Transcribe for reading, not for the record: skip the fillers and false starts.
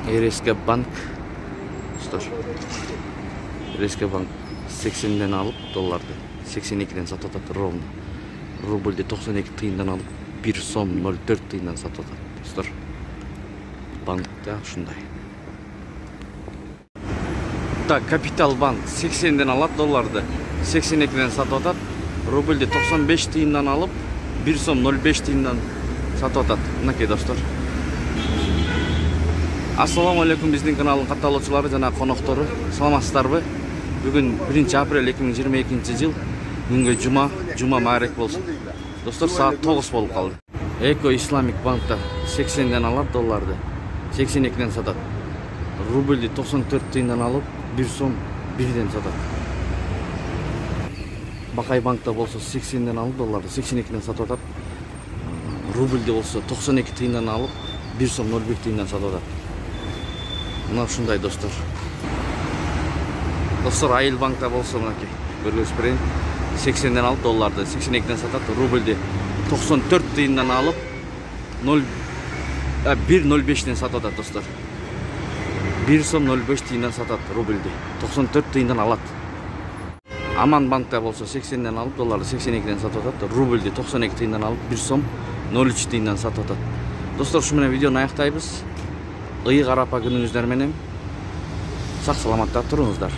РСК банк. РСК банк 80'den alıp dolarda 82'den satıyor ровно. Rubelde 92 tıyından alıp 1 som 04 tıyından satıyor dostlar. Bankta şunday. Da Kapital Bank 80'den alıp dolarda 82'den satıyor. Rubelde 95 tıyından alıp 1 som 05 tıyından satıyor. Nakey dostlar. Assalamu alaikum bizning kanalın kataloqchilari jana qonoqtori. Salamatsыздарбы? Бүгін 1 aprel 2022 жыл. Бүгінгі жума мәрек болсын. Достар, саат 9 болып қалды. Эко Исламик банкта 80'den алады долларды, 82'den сатады. Рубльді 94 тиындан алып, 1 сом 1'ден сатады. Бақай банкта болса 80'den алып долларды, 82'den сатады. Рубльді болса 92 тиындан алып, 1 сом 01 тиындан сатады. Мына ушундай достар. Достар, Айыл банкта болса мынакей. Көргөзүп берейин. 80'den алып долларды, 82'den сатады. Рубльді 94 тиындан алып 1.05'den сатады достар. 1 сом 05 тиындан сатады рубльді. 94 тиындан алат. Аман банкта болса 80'den алып долларды, 82'den сатады. Рубльді 92 тиындан алып 1 сом 03 тиындан сатады. Достар, ушу менен видеону аяктайбыз. Ыйык арапа күнүңүздөр менен сак саламатта туруңуздар.